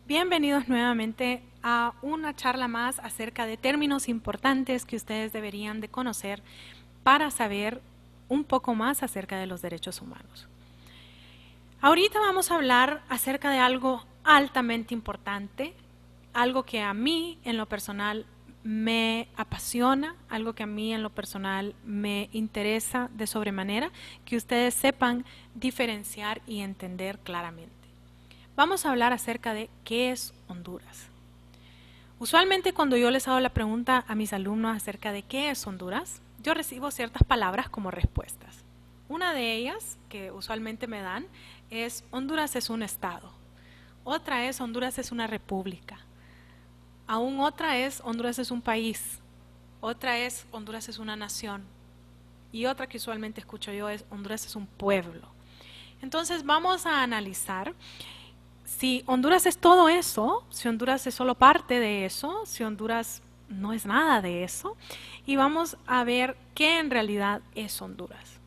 Bienvenidos nuevamente a una charla más acerca de términos importantes que ustedes deberían de conocer para saber un poco más acerca de los derechos humanos. Ahorita vamos a hablar acerca de algo altamente importante, algo que a mí en lo personal me apasiona, algo que a mí en lo personal me interesa de sobremanera, que ustedes sepan diferenciar y entender claramente. Vamos a hablar acerca de qué es Honduras. Usualmente cuando yo les hago la pregunta a mis alumnos acerca de qué es Honduras, yo recibo ciertas palabras como respuestas. Una de ellas, que usualmente me dan, es Honduras es un estado. Otra es Honduras es una república. Aún otra es Honduras es un país. Otra es Honduras es una nación. Y otra que usualmente escucho yo es Honduras es un pueblo. Entonces vamos a analizar si Honduras es todo eso, si Honduras es solo parte de eso, si Honduras no es nada de eso, y vamos a ver qué en realidad es Honduras.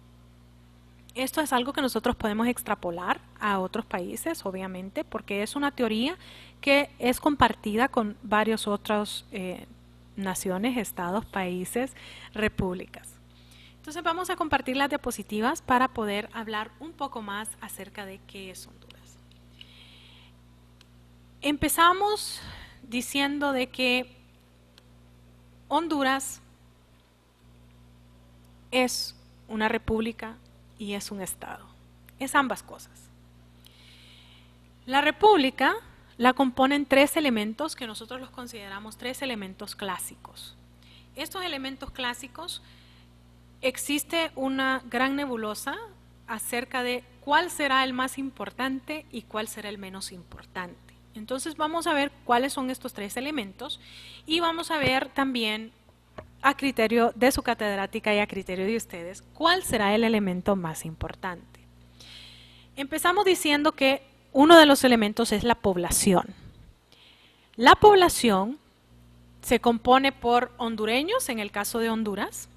Esto es algo que nosotros podemos extrapolar a otros países, obviamente, porque es una teoría que es compartida con varios otros naciones, estados, países, repúblicas. Entonces vamos a compartir las diapositivas para poder hablar un poco más acerca de qué es Honduras. Empezamos diciendo de que Honduras es una república y es un estado. Es ambas cosas. La república la componen tres elementos que nosotros los consideramos tres elementos clásicos. Estos elementos clásicos, existe una gran nebulosa acerca de cuál será el más importante y cuál será el menos importante. Entonces vamos a ver cuáles son estos tres elementos y vamos a ver también a criterio de su catedrática y a criterio de ustedes cuál será el elemento más importante. Empezamos diciendo que uno de los elementos es la población. La población se compone por hondureños, en el caso de Honduras,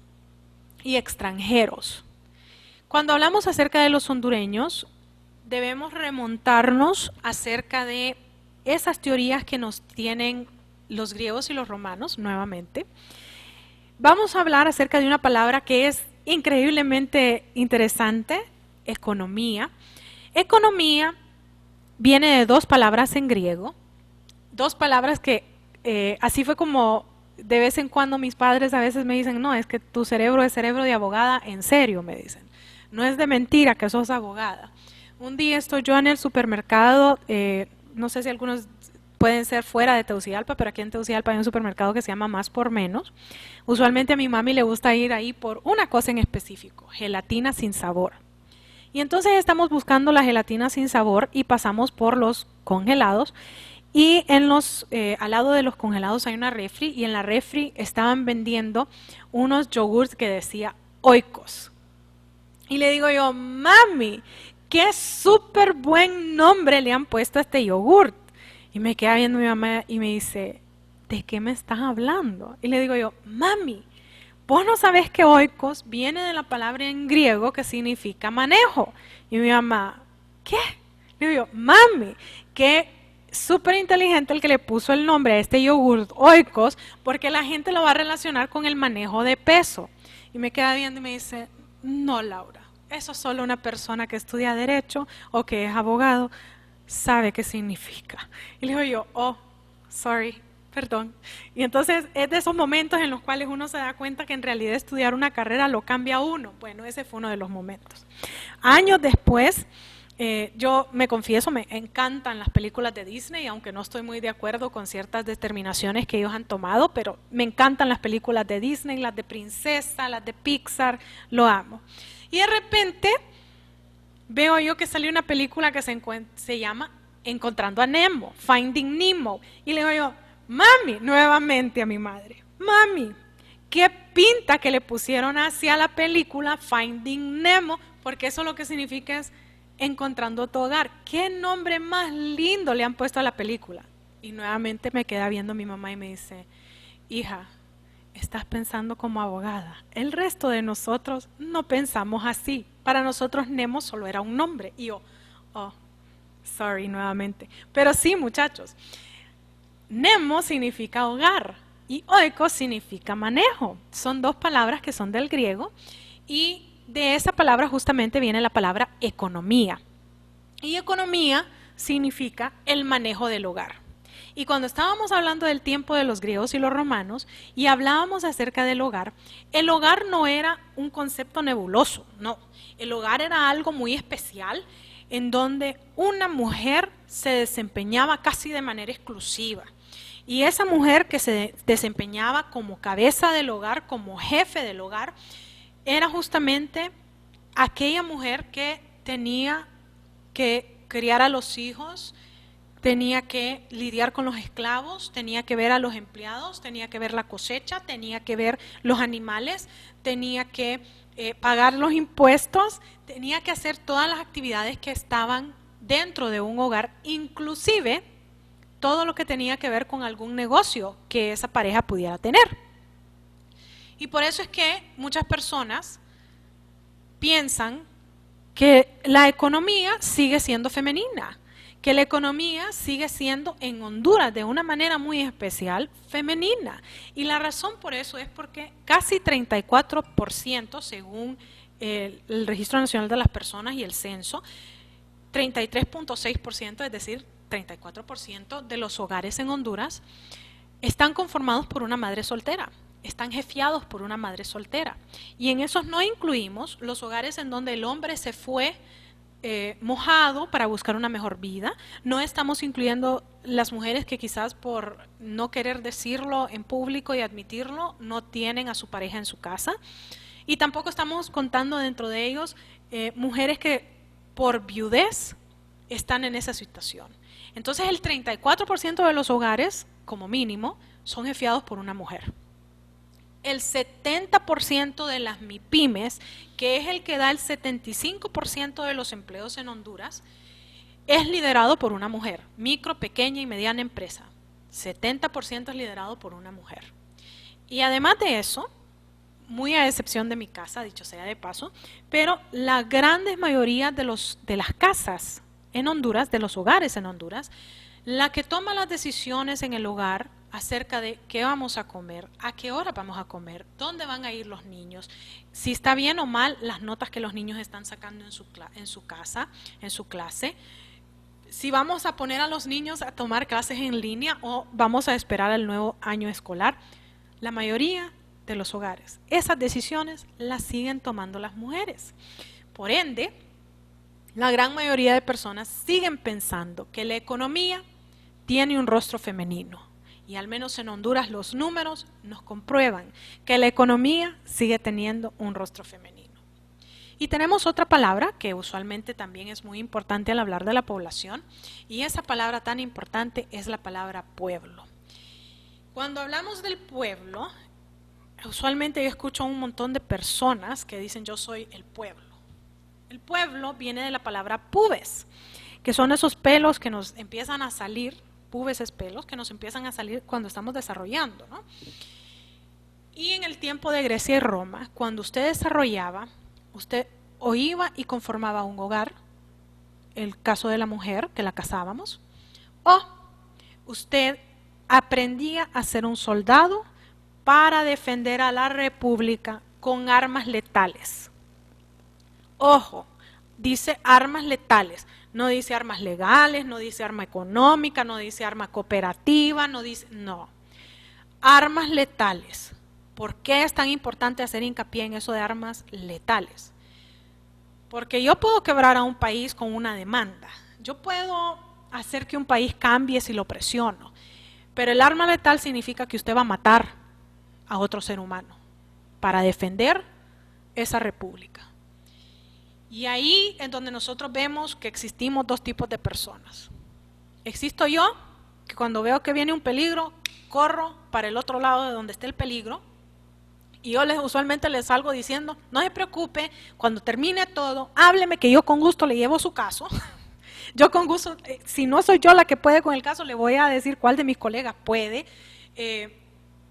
y extranjeros. Cuando hablamos acerca de los hondureños, debemos remontarnos acerca de esas teorías que nos tienen los griegos y los romanos, nuevamente. Vamos a hablar acerca de una palabra que es increíblemente interesante, economía. Economía viene de dos palabras en griego, dos palabras que así fue como de vez en cuando mis padres a veces me dicen, no, es que tu cerebro es cerebro de abogada, en serio me dicen, no es de mentira que sos abogada. Un día estoy yo en el supermercado, no sé si algunos pueden ser fuera de Tegucigalpa, pero aquí en Tegucigalpa hay un supermercado que se llama Más por Menos. Usualmente a mi mami le gusta ir ahí por una cosa en específico, gelatina sin sabor. Y entonces estamos buscando la gelatina sin sabor y pasamos por los congelados. Y en al lado de los congelados hay una refri y en la refri estaban vendiendo unos yogurts que decía Oikos. Y le digo yo, mami, qué súper buen nombre le han puesto a este yogurt. Y me queda viendo mi mamá y me dice, ¿de qué me estás hablando? Y le digo yo, mami, vos no sabés que oikos viene de la palabra en griego que significa manejo. Y mi mamá, ¿qué? Le digo yo, mami, qué súper inteligente el que le puso el nombre a este yogurt oikos, porque la gente lo va a relacionar con el manejo de peso. Y me queda viendo y me dice, no, Laura, eso solo una persona que estudia derecho o que es abogado sabe qué significa. Y le digo yo, oh, sorry, perdón. Y entonces es de esos momentos en los cuales uno se da cuenta que en realidad estudiar una carrera lo cambia a uno. Bueno, ese fue uno de los momentos. Años después, yo me confieso, me encantan las películas de Disney, aunque no estoy muy de acuerdo con ciertas determinaciones que ellos han tomado, pero me encantan las películas de Disney, las de princesa, las de Pixar, lo amo. Y de repente veo yo que salió una película que se llama Encontrando a Nemo, Finding Nemo. Y le digo yo, mami, nuevamente a mi madre, mami, qué pinta que le pusieron hacia la película Finding Nemo, porque eso lo que significa es Encontrando tu hogar. ¿Qué nombre más lindo le han puesto a la película? Y nuevamente me queda viendo mi mamá y me dice, hija, estás pensando como abogada. El resto de nosotros no pensamos así. Para nosotros Nemo solo era un nombre. Y yo, oh, Sorry nuevamente. Pero sí, muchachos. Nemo significa hogar y oikos significa manejo. Son dos palabras que son del griego y de esa palabra justamente viene la palabra economía. Y economía significa el manejo del hogar. Y cuando estábamos hablando del tiempo de los griegos y los romanos y hablábamos acerca del hogar, el hogar no era un concepto nebuloso, no. El hogar era algo muy especial en donde una mujer se desempeñaba casi de manera exclusiva. Y esa mujer que se desempeñaba como cabeza del hogar, como jefe del hogar, era justamente aquella mujer que tenía que criar a los hijos, tenía que lidiar con los esclavos, tenía que ver a los empleados, tenía que ver la cosecha, tenía que ver los animales, tenía que pagar los impuestos, tenía que hacer todas las actividades que estaban dentro de un hogar, inclusive todo lo que tenía que ver con algún negocio que esa pareja pudiera tener. Y por eso es que muchas personas piensan que la economía sigue siendo femenina, que la economía sigue siendo en Honduras de una manera muy especial femenina. Y la razón por eso es porque casi 34%, según el Registro Nacional de las Personas y el Censo, 33.6%, es decir, 34% de los hogares en Honduras están conformados por una madre soltera. Están jefiados por una madre soltera. Y en esos no incluimos los hogares en donde el hombre se fue mojado para buscar una mejor vida. No estamos incluyendo las mujeres que quizás por no querer decirlo en público y admitirlo, no tienen a su pareja en su casa. Y tampoco estamos contando dentro de ellos mujeres que por viudez están en esa situación. Entonces el 34% de los hogares, como mínimo, son jefiados por una mujer. El 70% de las MIPYMES, que es el que da el 75% de los empleos en Honduras, es liderado por una mujer, micro, pequeña y mediana empresa. 70% es liderado por una mujer. Y además de eso, muy a excepción de mi casa, dicho sea de paso, pero la gran mayoría de las casas en Honduras, de los hogares en Honduras, la que toma las decisiones en el hogar acerca de qué vamos a comer, a qué hora vamos a comer, dónde van a ir los niños, si está bien o mal las notas que los niños están sacando en su casa, en su clase, si vamos a poner a los niños a tomar clases en línea o vamos a esperar al nuevo año escolar. La mayoría de los hogares, esas decisiones las siguen tomando las mujeres. Por ende, la gran mayoría de personas siguen pensando que la economía tiene un rostro femenino. Y al menos en Honduras los números nos comprueban que la economía sigue teniendo un rostro femenino. Y tenemos otra palabra que usualmente también es muy importante al hablar de la población, y esa palabra tan importante es la palabra pueblo. Cuando hablamos del pueblo, usualmente yo escucho a un montón de personas que dicen yo soy el pueblo. El pueblo viene de la palabra pubes, que son esos pelos que nos empiezan a salir, pubes es pelos, que nos empiezan a salir cuando estamos desarrollando, ¿no? Y en el tiempo de Grecia y Roma, cuando usted desarrollaba, usted o iba y conformaba un hogar, el caso de la mujer, que la casábamos, o usted aprendía a ser un soldado para defender a la república con armas letales. Ojo, dice armas letales, no dice armas legales, no dice arma económica, no dice arma cooperativa, no. Armas letales. ¿Por qué es tan importante hacer hincapié en eso de armas letales? Porque yo puedo quebrar a un país con una demanda, yo puedo hacer que un país cambie si lo presiono, pero el arma letal significa que usted va a matar a otro ser humano para defender esa república. Y ahí es donde nosotros vemos que existimos dos tipos de personas. Existo yo, que cuando veo que viene un peligro, corro para el otro lado de donde esté el peligro, y yo usualmente les salgo diciendo, no se preocupe, cuando termine todo, hábleme que yo con gusto le llevo su caso. Yo con gusto, si no soy yo la que puede con el caso, le voy a decir cuál de mis colegas puede.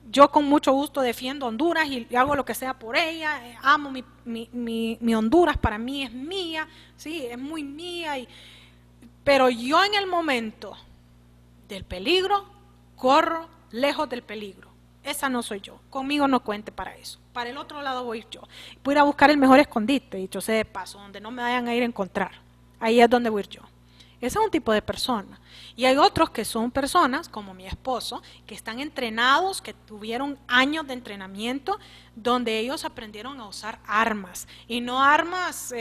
Yo con mucho gusto defiendo Honduras y hago lo que sea por ella, amo mi Honduras, para mí es mía, sí, es muy mía y Pero yo en el momento del peligro, corro lejos del peligro. Esa no soy yo. Conmigo no cuente para eso. Para el otro lado voy yo. Voy a ir a buscar el mejor escondite, dicho sea de paso, donde no me vayan a ir a encontrar. Ahí es donde voy a ir yo. Ese es un tipo de persona. Y hay otros que son personas, como mi esposo, que están entrenados, que tuvieron años de entrenamiento, donde ellos aprendieron a usar armas. Y no armas,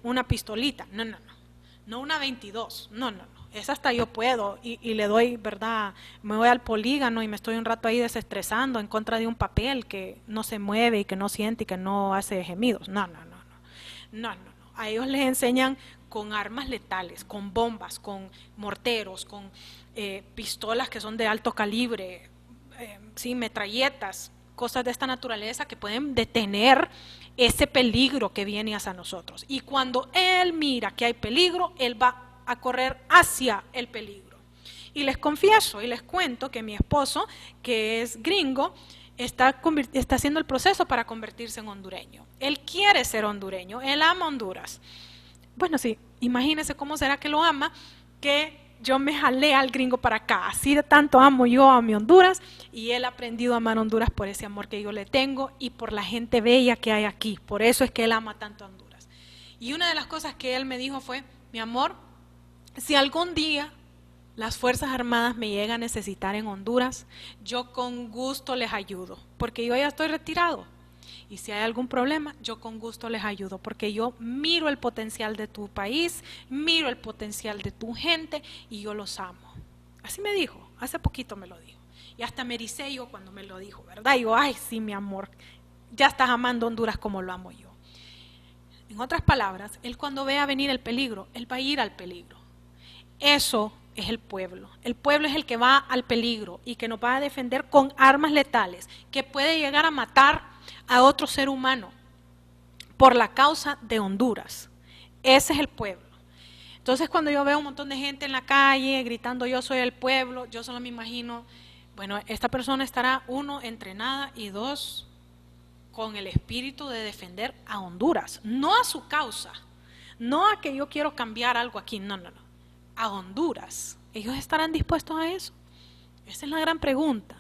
una pistolita, no una 22, no. Esa hasta yo puedo y le doy, ¿verdad? Me voy al polígono y me estoy un rato ahí desestresando en contra de un papel que no se mueve y que no siente y que no hace gemidos. No. A ellos les enseñan con armas letales, con bombas, con morteros, con pistolas que son de alto calibre, sí, metralletas, cosas de esta naturaleza que pueden detener ese peligro que viene hacia nosotros. Y cuando él mira que hay peligro, él va a correr hacia el peligro. Y les confieso y les cuento que mi esposo, que es gringo, está haciendo el proceso para convertirse en hondureño. Él quiere ser hondureño, él ama Honduras. Bueno, sí, imagínense cómo será que lo ama, que yo me jalé al gringo para acá. Así de tanto amo yo a mi Honduras, y él ha aprendido a amar Honduras por ese amor que yo le tengo y por la gente bella que hay aquí. Por eso es que él ama tanto a Honduras. Y una de las cosas que él me dijo fue: mi amor, si algún día las Fuerzas Armadas me llegan a necesitar en Honduras, yo con gusto les ayudo, porque yo ya estoy retirado. Y si hay algún problema, yo con gusto les ayudo, porque yo miro el potencial de tu país, miro el potencial de tu gente y yo los amo. Así me dijo, hace poquito me lo dijo. Y hasta me ericé yo cuando me lo dijo, ¿verdad? Y yo, ay, sí, mi amor, ya estás amando Honduras como lo amo yo. En otras palabras, él cuando vea venir el peligro, él va a ir al peligro. Eso es el pueblo. El pueblo es el que va al peligro y que nos va a defender con armas letales, que puede llegar a matar a otro ser humano por la causa de Honduras. Ese es el pueblo. Entonces, cuando yo veo un montón de gente en la calle gritando yo soy el pueblo, yo solo me imagino, bueno, esta persona estará, uno, entrenada, y dos, con el espíritu de defender a Honduras, no a su causa, no a que yo quiero cambiar algo aquí, no, a Honduras. ¿Ellos estarán dispuestos a eso? Esa es la gran pregunta.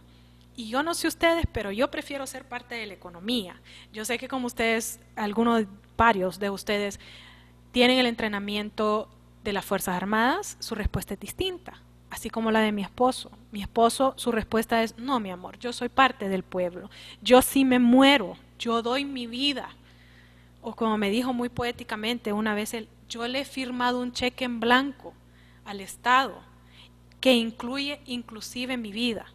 Y yo no sé ustedes, pero yo prefiero ser parte de la economía. Yo sé que como ustedes, varios de ustedes, tienen el entrenamiento de las Fuerzas Armadas, su respuesta es distinta, así como la de mi esposo. Mi esposo, su respuesta es: no, mi amor, yo soy parte del pueblo. Yo sí me muero, yo doy mi vida. O como me dijo muy poéticamente una vez él: yo le he firmado un cheque en blanco al Estado que incluye inclusive mi vida.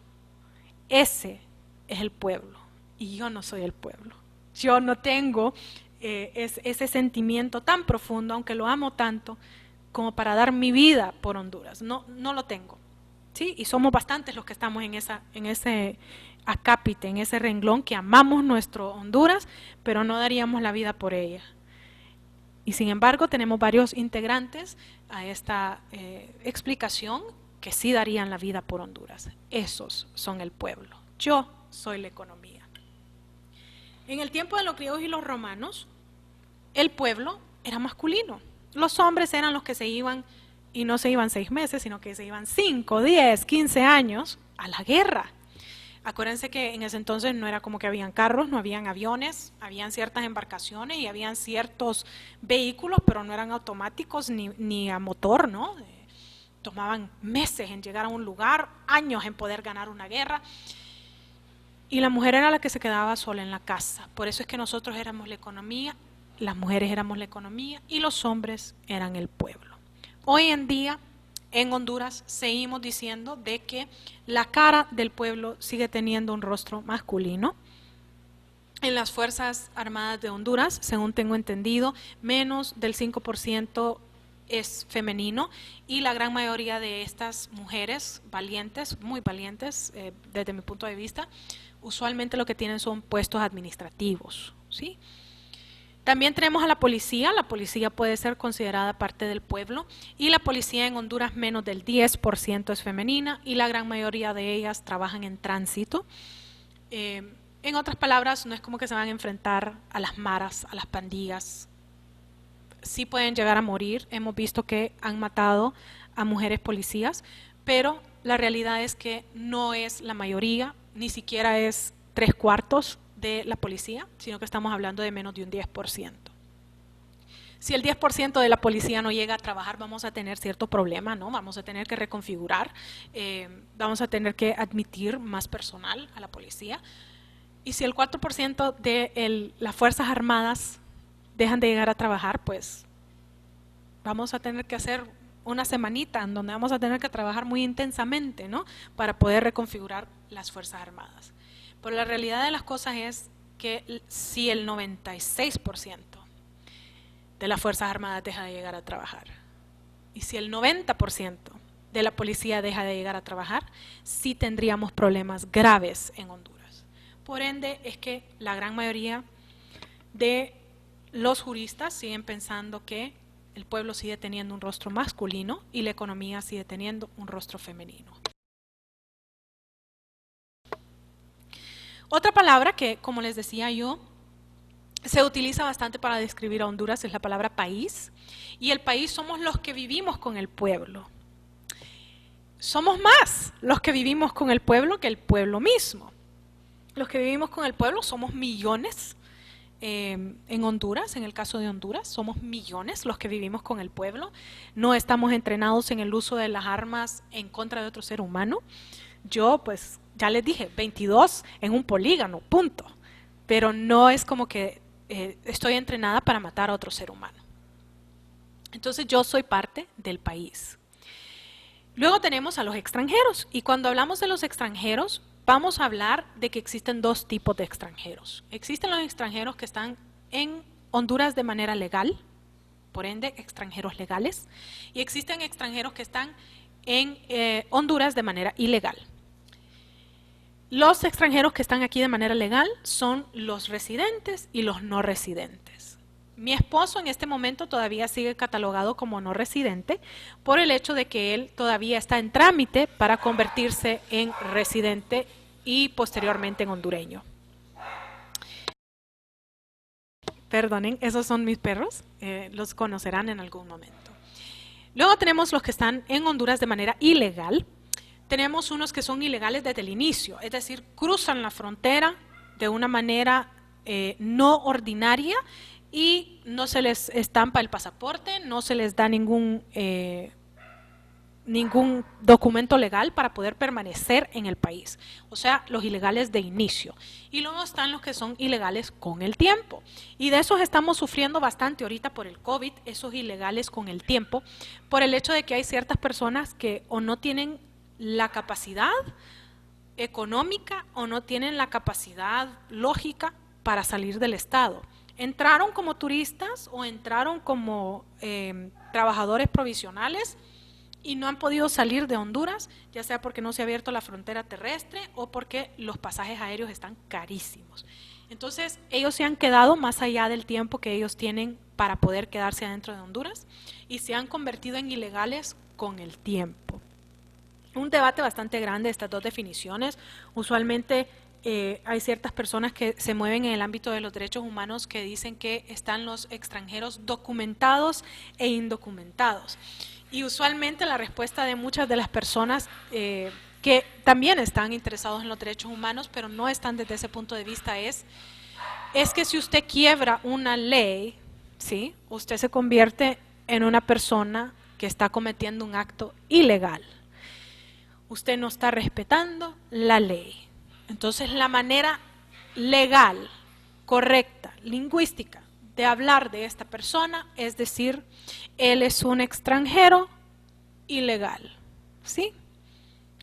Ese es el pueblo y yo no soy el pueblo. Yo no tengo ese sentimiento tan profundo, aunque lo amo tanto, como para dar mi vida por Honduras. No lo tengo. ¿Sí? Y somos bastantes los que estamos en ese acápite, en ese renglón, que amamos nuestro Honduras, pero no daríamos la vida por ella. Y sin embargo tenemos varios integrantes a esta explicación que sí darían la vida por Honduras. Esos son el pueblo. Yo soy la economía. En el tiempo de los griegos y los romanos, el pueblo era masculino. Los hombres eran los que se iban, y no se iban 6 meses, sino que se iban 5, 10, 15 años a la guerra. Acuérdense que en ese entonces no era como que habían carros, no habían aviones, habían ciertas embarcaciones y habían ciertos vehículos, pero no eran automáticos ni a motor, ¿no? Tomaban meses en llegar a un lugar, años en poder ganar una guerra. Y la mujer era la que se quedaba sola en la casa. Por eso es que nosotros éramos la economía, las mujeres éramos la economía y los hombres eran el pueblo. Hoy en día, en Honduras, seguimos diciendo de que la cara del pueblo sigue teniendo un rostro masculino. En las Fuerzas Armadas de Honduras, según tengo entendido, menos del 5% es femenino, y la gran mayoría de estas mujeres valientes, muy valientes desde mi punto de vista, usualmente lo que tienen son puestos administrativos, ¿sí? También tenemos a la policía puede ser considerada parte del pueblo, y la policía en Honduras menos del 10% es femenina y la gran mayoría de ellas trabajan en tránsito. En otras palabras, no es como que se van a enfrentar a las maras, a las pandillas. Sí pueden llegar a morir. Hemos visto que han matado a mujeres policías, pero la realidad es que no es la mayoría, ni siquiera es 3/4 de la policía, sino que estamos hablando de menos de un 10%. Si el 10% de la policía no llega a trabajar, vamos a tener cierto problema, ¿no? Vamos a tener que reconfigurar, vamos a tener que admitir más personal a la policía. Y si el 4% de las Fuerzas Armadas dejan de llegar a trabajar, pues vamos a tener que hacer una semanita en donde vamos a tener que trabajar muy intensamente, ¿no? Para poder reconfigurar las Fuerzas Armadas. Pero la realidad de las cosas es que si el 96% de las Fuerzas Armadas deja de llegar a trabajar, y si el 90% de la policía deja de llegar a trabajar, sí tendríamos problemas graves en Honduras. Por ende, es que la gran mayoría de los juristas siguen pensando que el pueblo sigue teniendo un rostro masculino y la economía sigue teniendo un rostro femenino. Otra palabra que, como les decía yo, se utiliza bastante para describir a Honduras es la palabra país, y el país somos los que vivimos con el pueblo. Somos más los que vivimos con el pueblo que el pueblo mismo. Los que vivimos con el pueblo somos millones en Honduras, en el caso de Honduras, somos millones los que vivimos con el pueblo. No estamos entrenados en el uso de las armas en contra de otro ser humano. Yo, pues, ya les dije, 22 en un polígono, punto. Pero no es como que estoy entrenada para matar a otro ser humano. Entonces yo soy parte del país. Luego tenemos a los extranjeros, y cuando hablamos de los extranjeros, vamos a hablar de que existen dos tipos de extranjeros. Existen los extranjeros que están en Honduras de manera legal, por ende extranjeros legales, y existen extranjeros que están en Honduras de manera ilegal. Los extranjeros que están aquí de manera legal son los residentes y los no residentes. Mi esposo en este momento todavía sigue catalogado como no residente por el hecho de que él todavía está en trámite para convertirse en residente y posteriormente en hondureño. Perdonen, esos son mis perros, los conocerán en algún momento. Luego tenemos los que están en Honduras de manera ilegal. Tenemos unos que son ilegales desde el inicio, es decir, cruzan la frontera de una manera no ordinaria y no se les estampa el pasaporte, no se les da ningún documento legal para poder permanecer en el país. O sea, los ilegales de inicio. Y luego están los que son ilegales con el tiempo. Y de esos estamos sufriendo bastante ahorita por el COVID, esos ilegales con el tiempo, por el hecho de que hay ciertas personas que o no tienen la capacidad económica o no tienen la capacidad lógica para salir del estado. Entraron como turistas o entraron como trabajadores provisionales y no han podido salir de Honduras, ya sea porque no se ha abierto la frontera terrestre o porque los pasajes aéreos están carísimos. Entonces, ellos se han quedado más allá del tiempo que ellos tienen para poder quedarse adentro de Honduras y se han convertido en ilegales con el tiempo. Un debate bastante grande estas dos definiciones. Usualmente hay ciertas personas que se mueven en el ámbito de los derechos humanos que dicen que están los extranjeros documentados e indocumentados. Y usualmente la respuesta de muchas de las personas que también están interesados en los derechos humanos, pero no están desde ese punto de vista, es que si usted quiebra una ley, ¿sí?, usted se convierte en una persona que está cometiendo un acto ilegal. Usted no está respetando la ley. Entonces, la manera legal, correcta, lingüística de hablar de esta persona es decir, él es un extranjero ilegal. ¿Sí?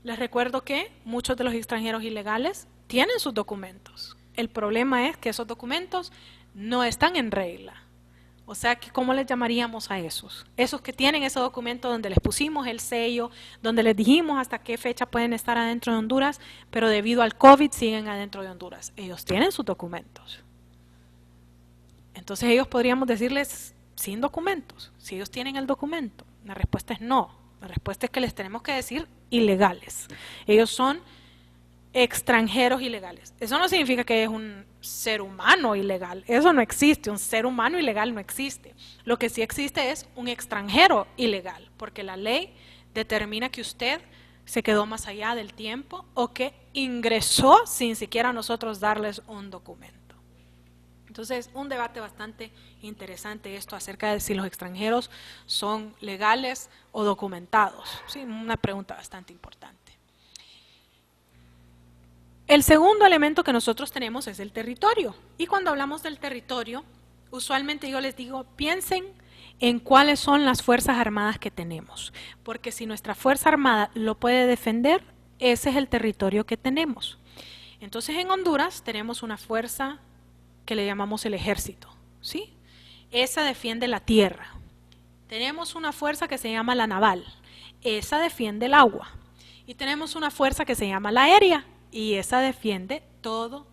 Les recuerdo que muchos de los extranjeros ilegales tienen sus documentos. El problema es que esos documentos no están en regla. O sea, que ¿cómo les llamaríamos a esos? Esos que tienen ese documento donde les pusimos el sello, donde les dijimos hasta qué fecha pueden estar adentro de Honduras, pero debido al COVID siguen adentro de Honduras. Ellos tienen sus documentos. Entonces ellos podríamos decirles sin documentos, si ellos tienen el documento. La respuesta es no. La respuesta es que les tenemos que decir ilegales. Ellos son extranjeros ilegales. Eso no significa que es un ser humano ilegal. Eso no existe. Un ser humano ilegal no existe. Lo que sí existe es un extranjero ilegal, porque la ley determina que usted se quedó más allá del tiempo o que ingresó sin siquiera nosotros darles un documento. Entonces, un debate bastante interesante esto acerca de si los extranjeros son legales o documentados. Sí, una pregunta bastante importante. El segundo elemento que nosotros tenemos es el territorio. Y cuando hablamos del territorio, usualmente yo les digo, piensen en cuáles son las fuerzas armadas que tenemos. Porque si nuestra fuerza armada lo puede defender, ese es el territorio que tenemos. Entonces en Honduras tenemos una fuerza que le llamamos el ejército, ¿sí? Esa defiende la tierra. Tenemos una fuerza que se llama la naval. Esa defiende el agua. Y tenemos una fuerza que se llama la aérea. Y esa defiende todo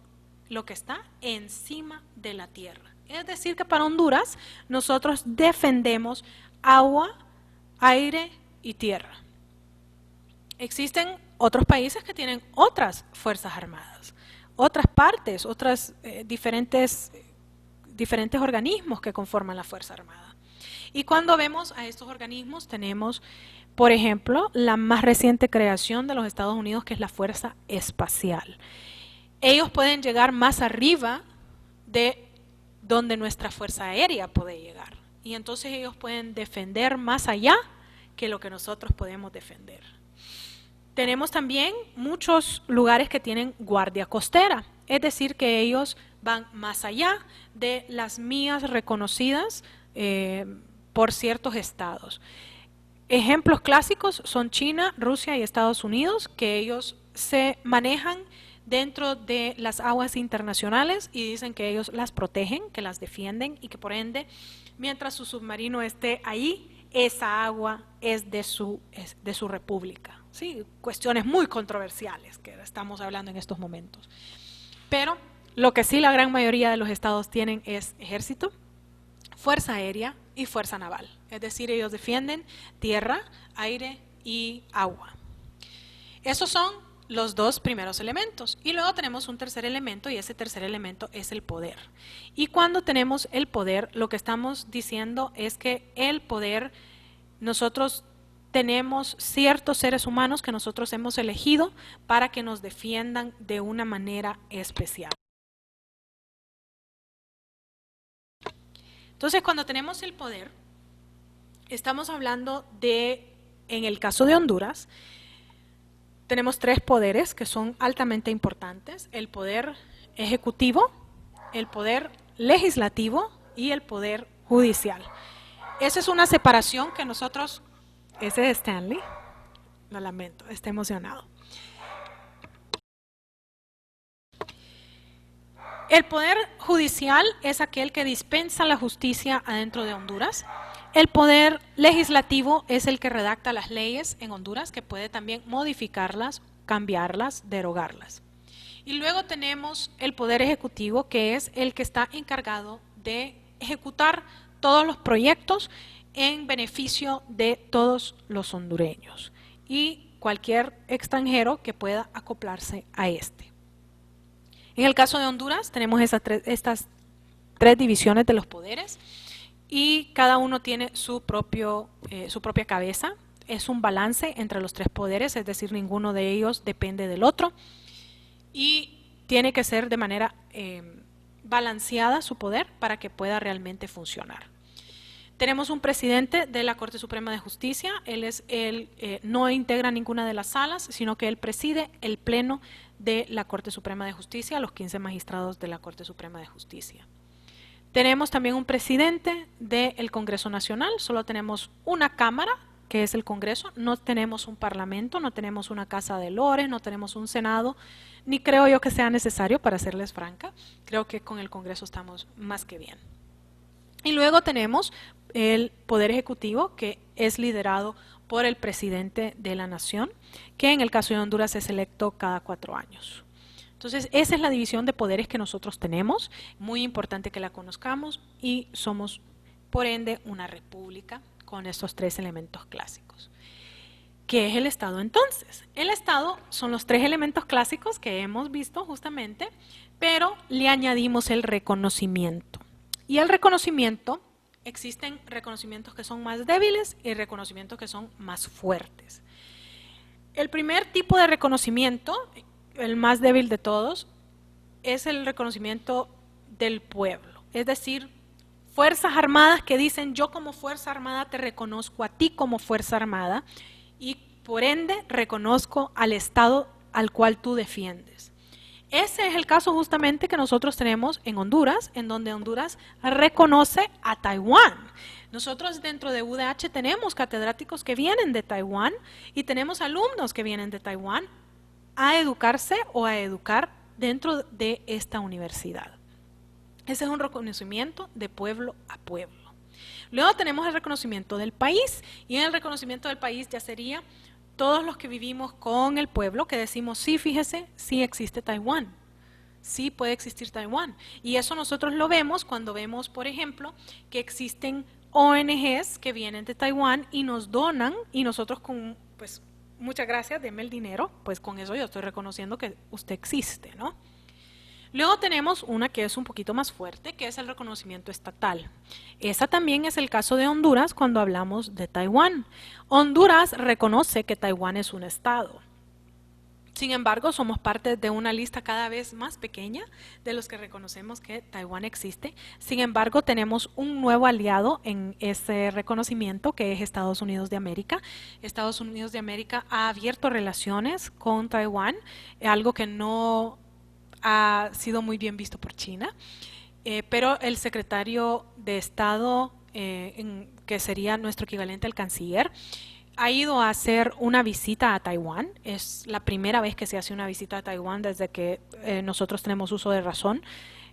lo que está encima de la tierra. Es decir que para Honduras nosotros defendemos agua, aire y tierra. Existen otros países que tienen otras fuerzas armadas, otras partes, otras diferentes organismos que conforman la Fuerza Armada. Y cuando vemos a estos organismos tenemos, por ejemplo, la más reciente creación de los Estados Unidos, que es la Fuerza Espacial. Ellos pueden llegar más arriba de donde nuestra Fuerza Aérea puede llegar. Y entonces ellos pueden defender más allá que lo que nosotros podemos defender. Tenemos también muchos lugares que tienen guardia costera, es decir, que ellos van más allá de las mías reconocidas por ciertos estados. Ejemplos clásicos son China, Rusia y Estados Unidos, que ellos se manejan dentro de las aguas internacionales y dicen que ellos las protegen, que las defienden y que por ende, mientras su submarino esté ahí, esa agua es de su república. Sí, cuestiones muy controversiales que estamos hablando en estos momentos. Pero lo que sí la gran mayoría de los estados tienen es ejército, fuerza aérea y fuerza naval. Es decir, ellos defienden tierra, aire y agua. Esos son los dos primeros elementos. Y luego tenemos un tercer elemento y ese tercer elemento es el poder. Y cuando tenemos el poder, lo que estamos diciendo es que el poder, nosotros tenemos ciertos seres humanos que nosotros hemos elegido para que nos defiendan de una manera especial. Entonces, cuando tenemos el poder, estamos hablando de, en el caso de Honduras, tenemos tres poderes que son altamente importantes: el poder ejecutivo, el poder legislativo y el poder judicial. Esa es una separación que nosotros... Ese es Stanley, lo lamento, está emocionado. El poder judicial es aquel que dispensa la justicia adentro de Honduras. El poder legislativo es el que redacta las leyes en Honduras, que puede también modificarlas, cambiarlas, derogarlas. Y luego tenemos el poder ejecutivo, que es el que está encargado de ejecutar todos los proyectos en beneficio de todos los hondureños y cualquier extranjero que pueda acoplarse a este. En el caso de Honduras tenemos estas tres divisiones de los poderes y cada uno tiene su propia cabeza. Es un balance entre los tres poderes, es decir, ninguno de ellos depende del otro y tiene que ser de manera balanceada su poder para que pueda realmente funcionar. Tenemos un presidente de la Corte Suprema de Justicia. Él no integra ninguna de las salas, sino que él preside el pleno de la Corte Suprema de Justicia, los 15 magistrados de la Corte Suprema de Justicia. Tenemos también un presidente del Congreso Nacional. Solo tenemos una cámara, que es el Congreso. No tenemos un parlamento, no tenemos una Casa de Lores, no tenemos un Senado, ni creo yo que sea necesario, para serles franca. Creo que con el Congreso estamos más que bien. Y luego tenemos el Poder Ejecutivo, que es liderado por el presidente de la Nación, que en el caso de Honduras es electo cada 4 años. Entonces, esa es la división de poderes que nosotros tenemos, muy importante que la conozcamos, y somos, por ende, una república con estos tres elementos clásicos. ¿Qué es el Estado entonces? El Estado son los tres elementos clásicos que hemos visto justamente, pero le añadimos el reconocimiento. Y el reconocimiento existen reconocimientos que son más débiles y reconocimientos que son más fuertes. El primer tipo de reconocimiento, el más débil de todos, es el reconocimiento del pueblo. Es decir, fuerzas armadas que dicen yo como fuerza armada te reconozco a ti como fuerza armada y por ende reconozco al Estado al cual tú defiendes. Ese es el caso justamente que nosotros tenemos en Honduras, en donde Honduras reconoce a Taiwán. Nosotros dentro de UDH tenemos catedráticos que vienen de Taiwán y tenemos alumnos que vienen de Taiwán a educarse o a educar dentro de esta universidad. Ese es un reconocimiento de pueblo a pueblo. Luego tenemos el reconocimiento del país, y en el reconocimiento del país ya sería todos los que vivimos con el pueblo que decimos, sí, fíjese, sí existe Taiwán, sí puede existir Taiwán. Y eso nosotros lo vemos cuando vemos, por ejemplo, que existen ONGs que vienen de Taiwán y nos donan, y nosotros con, pues, muchas gracias, denme el dinero, pues con eso yo estoy reconociendo que usted existe, ¿no? Luego tenemos una que es un poquito más fuerte, que es el reconocimiento estatal. Esa también es el caso de Honduras cuando hablamos de Taiwán. Honduras reconoce que Taiwán es un estado. Sin embargo, somos parte de una lista cada vez más pequeña de los que reconocemos que Taiwán existe. Sin embargo, tenemos un nuevo aliado en ese reconocimiento, que es Estados Unidos de América. Estados Unidos de América ha abierto relaciones con Taiwán, algo que no ha sido muy bien visto por China, pero el secretario de Estado, que sería nuestro equivalente al canciller, ha ido a hacer una visita a Taiwán. Es la primera vez que se hace una visita a Taiwán desde que nosotros tenemos uso de razón,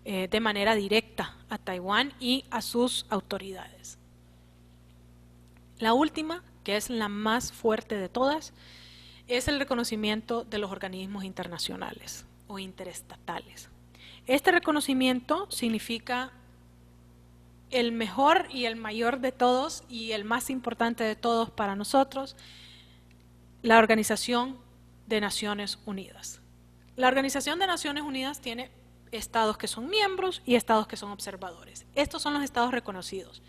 de manera directa a Taiwán y a sus autoridades. La última, que es la más fuerte de todas, es el reconocimiento de los organismos internacionales o interestatales. Este reconocimiento significa el mejor y el mayor de todos y el más importante de todos para nosotros, la Organización de Naciones Unidas. La Organización de Naciones Unidas tiene estados que son miembros y estados que son observadores. Estos son los estados reconocidos.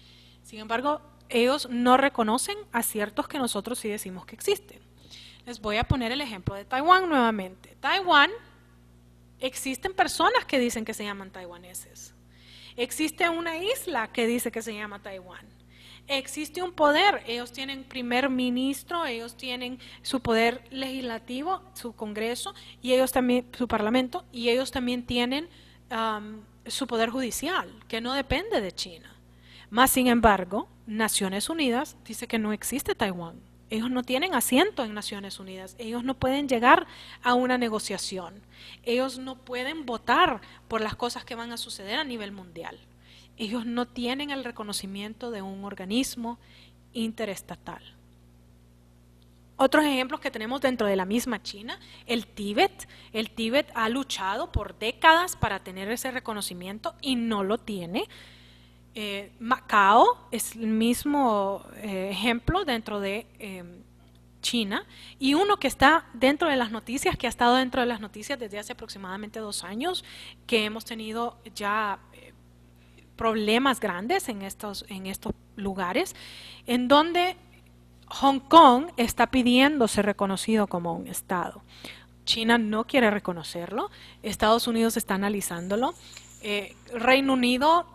Sin embargo, ellos no reconocen a ciertos que nosotros sí decimos que existen. Les voy a poner el ejemplo de Taiwán nuevamente. Taiwán, existen personas que dicen que se llaman taiwaneses. Existe una isla que dice que se llama Taiwán. Existe un poder, ellos tienen primer ministro, ellos tienen su poder legislativo, su congreso, y ellos también, su parlamento, y ellos también tienen su poder judicial, que no depende de China. Más sin embargo, Naciones Unidas dice que no existe Taiwán. Ellos no tienen asiento en Naciones Unidas, ellos no pueden llegar a una negociación, ellos no pueden votar por las cosas que van a suceder a nivel mundial. Ellos no tienen el reconocimiento de un organismo interestatal. Otros ejemplos que tenemos dentro de la misma China, el Tíbet. El Tíbet ha luchado por décadas para tener ese reconocimiento y no lo tiene. Macao es el mismo ejemplo dentro de China, y uno que está dentro de las noticias, que ha estado dentro de las noticias desde hace aproximadamente 2 años, que hemos tenido ya problemas grandes en estos lugares, en donde Hong Kong está pidiendo ser reconocido como un estado. China no quiere reconocerlo, Estados Unidos está analizándolo, Reino Unido,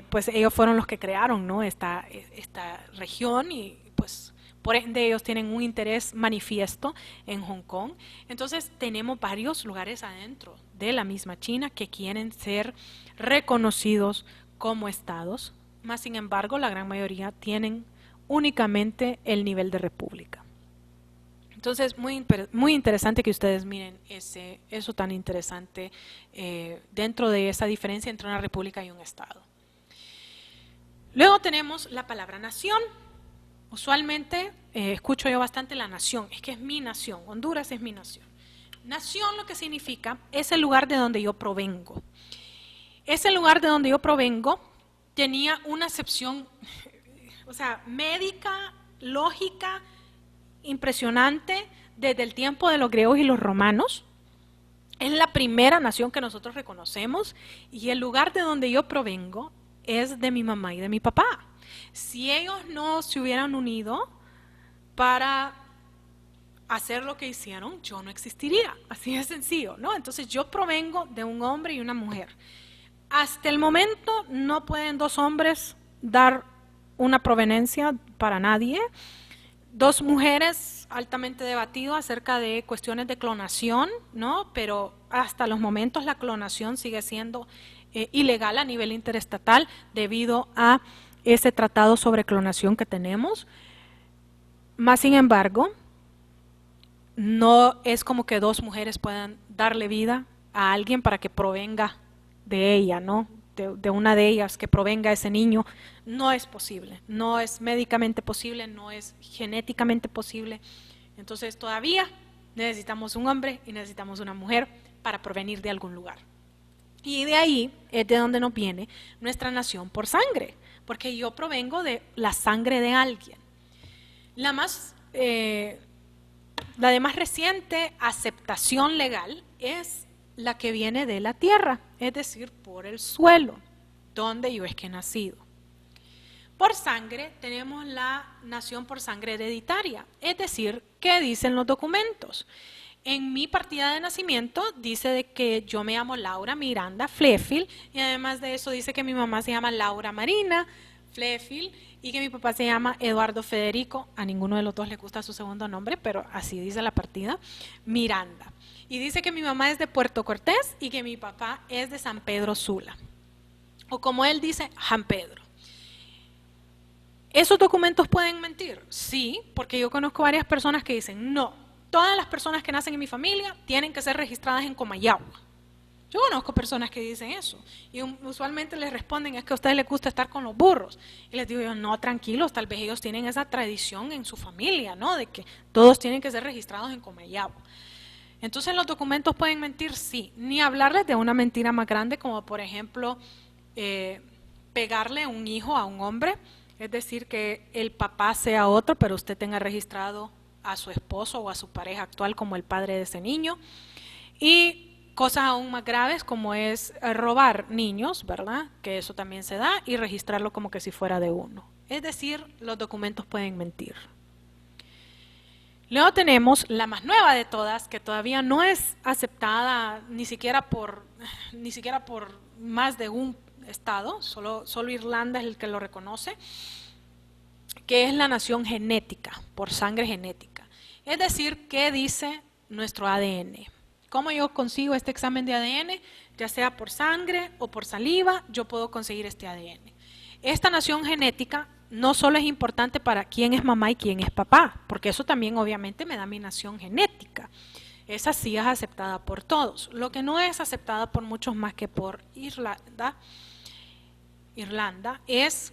pues ellos fueron los que crearon, ¿no?, esta región, y pues por ende ellos tienen un interés manifiesto en Hong Kong. Entonces tenemos varios lugares adentro de la misma China que quieren ser reconocidos como estados, más sin embargo la gran mayoría tienen únicamente el nivel de república. Entonces, muy interesante que ustedes miren eso tan interesante dentro de esa diferencia entre una república y un estado. Luego tenemos la palabra nación. Usualmente escucho yo bastante la nación, es que es mi nación, Honduras es mi nación. Nación lo que significa es el lugar de donde yo provengo. Ese lugar de donde yo provengo tenía una acepción, o sea, médica, lógica, impresionante desde el tiempo de los griegos y los romanos. Es la primera nación que nosotros reconocemos, y el lugar de donde yo provengo es de mi mamá y de mi papá. Si ellos no se hubieran unido para hacer lo que hicieron, yo no existiría, así de sencillo, ¿no? Entonces yo provengo de un hombre y una mujer. Hasta el momento no pueden dos hombres dar una proveniencia para nadie. Dos mujeres altamente debatido acerca de cuestiones de clonación, ¿no? Pero hasta los momentos la clonación sigue siendo ilegal a nivel interestatal debido a ese tratado sobre clonación que tenemos. Más sin embargo, no es como que dos mujeres puedan darle vida a alguien para que provenga de ella, ¿no? De una de ellas, que provenga ese niño. No es posible, no es médicamente posible, no es genéticamente posible. Entonces todavía necesitamos un hombre y necesitamos una mujer para provenir de algún lugar. Y de ahí es de donde nos viene nuestra nación por sangre, porque yo provengo de la sangre de alguien. La de más reciente aceptación legal es la que viene de la tierra, es decir, por el suelo, donde yo es que he nacido. Por sangre tenemos la nación por sangre hereditaria, es decir, ¿qué dicen los documentos? En mi partida de nacimiento dice de que yo me llamo Laura Miranda Flefield y además de eso dice que mi mamá se llama Laura Marina Flefield y que mi papá se llama Eduardo Federico, a ninguno de los dos le gusta su segundo nombre, pero así dice la partida, Miranda. Y dice que mi mamá es de Puerto Cortés y que mi papá es de San Pedro Sula, o como él dice, San Pedro. ¿Esos documentos pueden mentir? Sí, porque yo conozco varias personas que dicen, no, todas las personas que nacen en mi familia tienen que ser registradas en Comayagua. Yo conozco personas que dicen eso y usualmente les responden, es que a ustedes les gusta estar con los burros. Y les digo yo, no, tranquilos, tal vez ellos tienen esa tradición en su familia, ¿no? De que todos tienen que ser registrados en Comayagua. Entonces los documentos pueden mentir, sí, ni hablarles de una mentira más grande como por ejemplo pegarle un hijo a un hombre, es decir, que el papá sea otro, pero usted tenga registrado a su esposo o a su pareja actual como el padre de ese niño. Y cosas aún más graves como es robar niños, ¿verdad? Que eso también se da, y registrarlo como que si fuera de uno. Es decir, los documentos pueden mentir. Luego tenemos la más nueva de todas, que todavía no es aceptada ni siquiera por más de un estado, solo Irlanda es el que lo reconoce, que es la nación genética, por sangre genética. Es decir, ¿qué dice nuestro ADN? ¿Cómo yo consigo este examen de ADN? Ya sea por sangre o por saliva, yo puedo conseguir este ADN. Esta nación genética no solo es importante para quién es mamá y quién es papá, porque eso también obviamente me da mi nación genética. Esa sí es aceptada por todos. Lo que no es aceptada por muchos más que por Irlanda es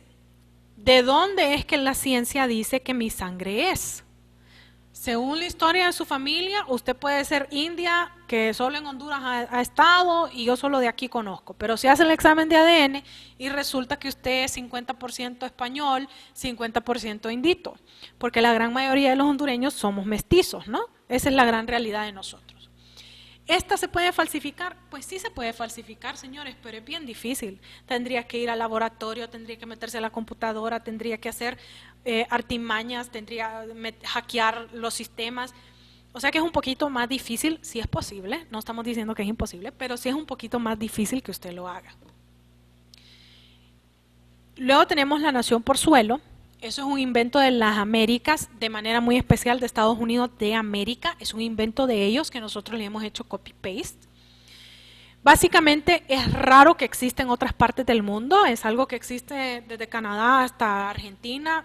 de dónde es que la ciencia dice que mi sangre es. Según la historia de su familia, usted puede ser india, que solo en Honduras ha estado y yo solo de aquí conozco. Pero si hace el examen de ADN y resulta que usted es 50% español, 50% indito. Porque la gran mayoría de los hondureños somos mestizos, ¿no? Esa es la gran realidad de nosotros. ¿Esta se puede falsificar? Pues sí se puede falsificar, señores, pero es bien difícil. Tendría que ir al laboratorio, tendría que meterse a la computadora, tendría que hacer artimañas, tendría que hackear los sistemas. O sea que es un poquito más difícil, si es posible, no estamos diciendo que es imposible, pero sí es un poquito más difícil que usted lo haga. Luego tenemos la nación por suelo. Eso es un invento de las Américas, de manera muy especial de Estados Unidos de América. Es un invento de ellos que nosotros le hemos hecho copy-paste. Básicamente es raro que exista en otras partes del mundo. Es algo que existe desde Canadá hasta Argentina,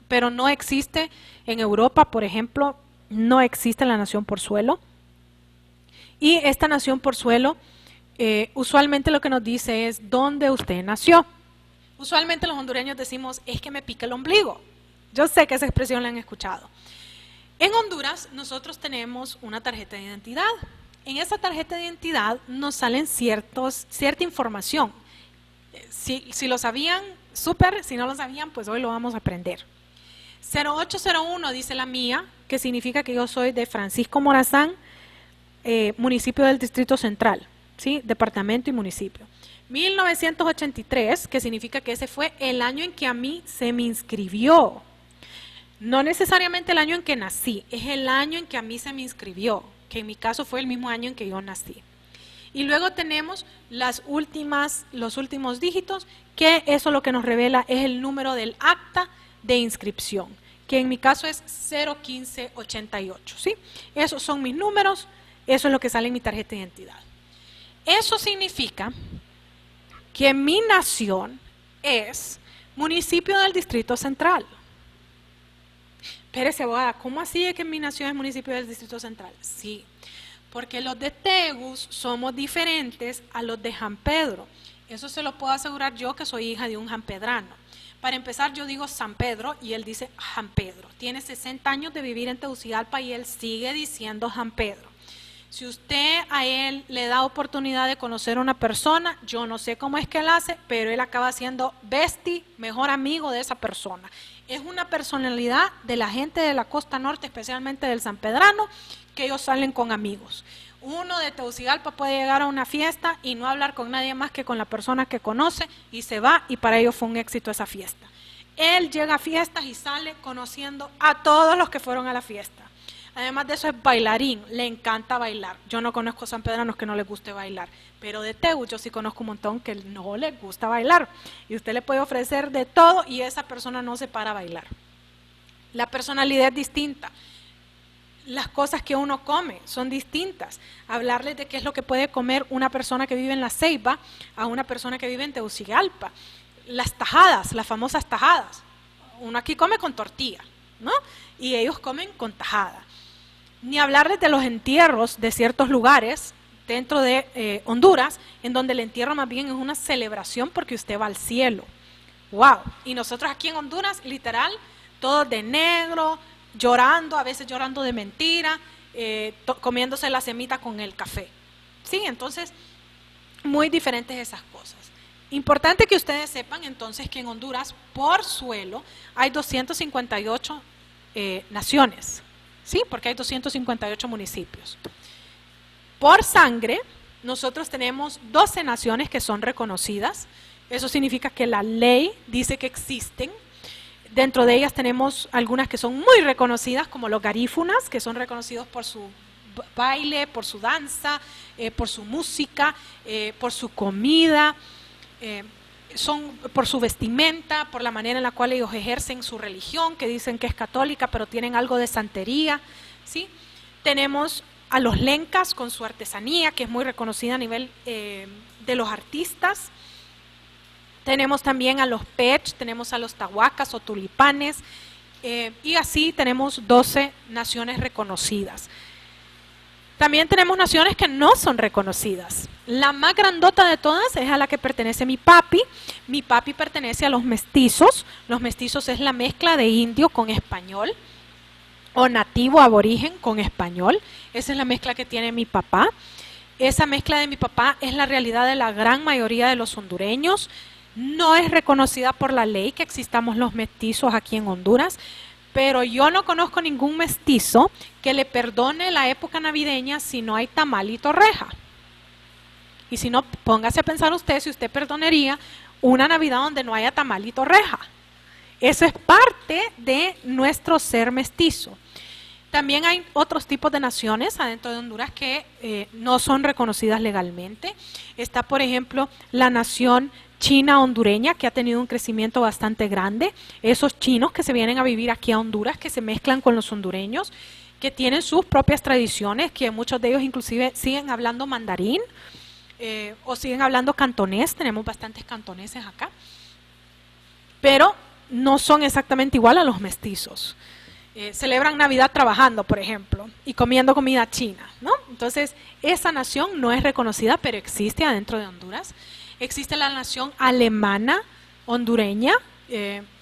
pero no existe en Europa, por ejemplo. No existe la nación por suelo. Y esta nación por suelo usualmente lo que nos dice es dónde usted nació. Usualmente los hondureños decimos, es que me pica el ombligo. Yo sé que esa expresión la han escuchado. En Honduras nosotros tenemos una tarjeta de identidad. En esa tarjeta de identidad nos salen cierta información. Si lo sabían, súper. Si no lo sabían, pues hoy lo vamos a aprender. 0801 dice la mía, que significa que yo soy de Francisco Morazán, municipio del Distrito Central, ¿sí? Departamento y municipio. 1983, que significa que ese fue el año en que a mí se me inscribió. No necesariamente el año en que nací, es el año en que a mí se me inscribió, que en mi caso fue el mismo año en que yo nací. Y luego tenemos los últimos dígitos, que eso lo que nos revela es el número del acta de inscripción, que en mi caso es 01588, ¿sí? Esos son mis números, eso es lo que sale en mi tarjeta de identidad. Eso significa que mi nación es municipio del Distrito Central. Espérese, abogada, ¿cómo así es que mi nación es municipio del Distrito Central? Sí, porque los de Tegus somos diferentes a los de San Pedro. Eso se lo puedo asegurar yo, que soy hija de un sanpedrano. Para empezar, yo digo San Pedro y él dice San Pedro. Tiene 60 años de vivir en Tegucigalpa y él sigue diciendo San Pedro. Si usted a él le da oportunidad de conocer a una persona, yo no sé cómo es que él hace, pero él acaba siendo bestie, mejor amigo de esa persona. Es una personalidad de la gente de la costa norte, especialmente del sanpedrano, que ellos salen con amigos. Uno de Tegucigalpa puede llegar a una fiesta y no hablar con nadie más que con la persona que conoce y se va, y para ellos fue un éxito esa fiesta. Él llega a fiestas y sale conociendo a todos los que fueron a la fiesta. Además de eso es bailarín, le encanta bailar. Yo no conozco sanpedranos que no les guste bailar, pero de Tegus yo sí conozco un montón que no les gusta bailar. Y usted le puede ofrecer de todo y esa persona no se para a bailar. La personalidad es distinta. Las cosas que uno come son distintas. Hablarles de qué es lo que puede comer una persona que vive en La Ceiba a una persona que vive en Tegucigalpa. Las tajadas, las famosas tajadas. Uno aquí come con tortilla, ¿no? Y ellos comen con tajada. Ni hablarles de los entierros de ciertos lugares dentro de Honduras, en donde el entierro más bien es una celebración porque usted va al cielo. ¡Wow! Y nosotros aquí en Honduras, literal, todos de negro, llorando, a veces llorando de mentira, comiéndose la semita con el café. Sí, entonces, muy diferentes esas cosas. Importante que ustedes sepan entonces que en Honduras, por suelo, hay 258 naciones. Sí, porque hay 258 municipios. Por sangre, nosotros tenemos 12 naciones que son reconocidas. Eso significa que la ley dice que existen. Dentro de ellas tenemos algunas que son muy reconocidas, como los garífunas, que son reconocidos por su baile, por su danza, por su música, por su comida, por su vestimenta, por la manera en la cual ellos ejercen su religión, que dicen que es católica, pero tienen algo de santería, ¿sí? Tenemos a los lencas con su artesanía, que es muy reconocida a nivel de los artistas. Tenemos también a los pech, tenemos a los tahuacas o tulipanes, y así tenemos 12 naciones reconocidas. También tenemos naciones que no son reconocidas. La más grandota de todas es a la que pertenece mi papi. Mi papi pertenece a los mestizos. Los mestizos es la mezcla de indio con español, o nativo aborigen con español. Esa es la mezcla que tiene mi papá. Esa mezcla de mi papá es la realidad de la gran mayoría de los hondureños. No es reconocida por la ley que existamos los mestizos aquí en Honduras, pero yo no conozco ningún mestizo que le perdone la época navideña si no hay tamal y torreja. Y si no, póngase a pensar usted si usted perdonaría una Navidad donde no haya tamal y torreja. Eso es parte de nuestro ser mestizo. También hay otros tipos de naciones adentro de Honduras que no son reconocidas legalmente. Está, por ejemplo, la nación china hondureña, que ha tenido un crecimiento bastante grande. Esos chinos que se vienen a vivir aquí a Honduras, que se mezclan con los hondureños, que tienen sus propias tradiciones, que muchos de ellos inclusive siguen hablando mandarín o siguen hablando cantonés. Tenemos bastantes cantoneses acá, pero no son exactamente igual a los mestizos. Celebran Navidad trabajando, por ejemplo, y comiendo comida china, ¿no? Entonces, esa nación no es reconocida, pero existe adentro de Honduras. Existe la nación alemana hondureña,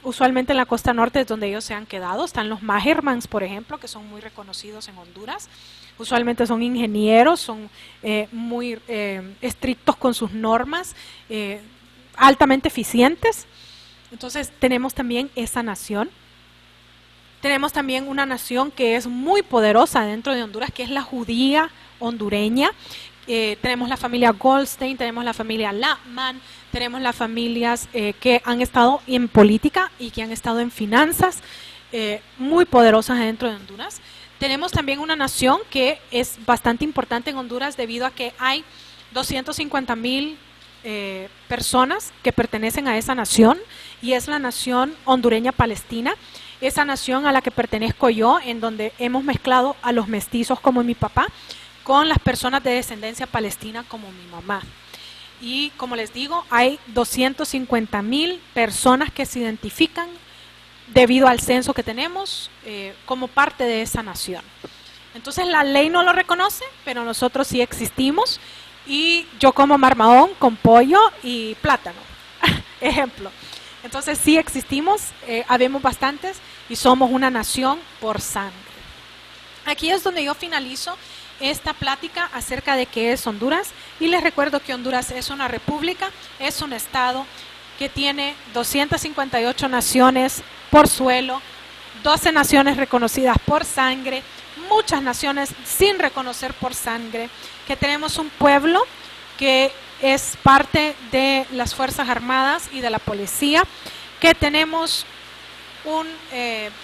usualmente en la costa norte es donde ellos se han quedado. Están los Mahermans, por ejemplo, que son muy reconocidos en Honduras. Usualmente son ingenieros, son muy estrictos con sus normas, altamente eficientes. Entonces tenemos también esa nación. Tenemos también una nación que es muy poderosa dentro de Honduras, que es la judía hondureña, tenemos la familia Goldstein, tenemos la familia Lapman, tenemos las familias que han estado en política y que han estado en finanzas muy poderosas dentro de Honduras. Tenemos también una nación que es bastante importante en Honduras debido a que hay 250,000 personas que pertenecen a esa nación, y es la nación hondureña palestina, esa nación a la que pertenezco yo, en donde hemos mezclado a los mestizos como mi papá con las personas de descendencia palestina como mi mamá. Y como les digo, hay 250,000 personas que se identifican debido al censo que tenemos como parte de esa nación. Entonces la ley no lo reconoce, pero nosotros sí existimos, y yo como marmahón con pollo y plátano, ejemplo. Entonces sí existimos, habemos bastantes y somos una nación por sangre. Aquí es donde yo finalizo esta plática acerca de qué es Honduras, y les recuerdo que Honduras es una república, es un estado que tiene 258 naciones por suelo, 12 naciones reconocidas por sangre, muchas naciones sin reconocer por sangre, que tenemos un pueblo que es parte de las Fuerzas Armadas y de la policía, que tenemos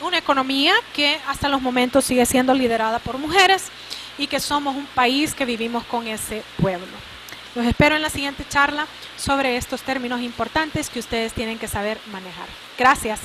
una economía que hasta los momentos sigue siendo liderada por mujeres, y que somos un país que vivimos con ese pueblo. Los espero en la siguiente charla sobre estos términos importantes que ustedes tienen que saber manejar. Gracias.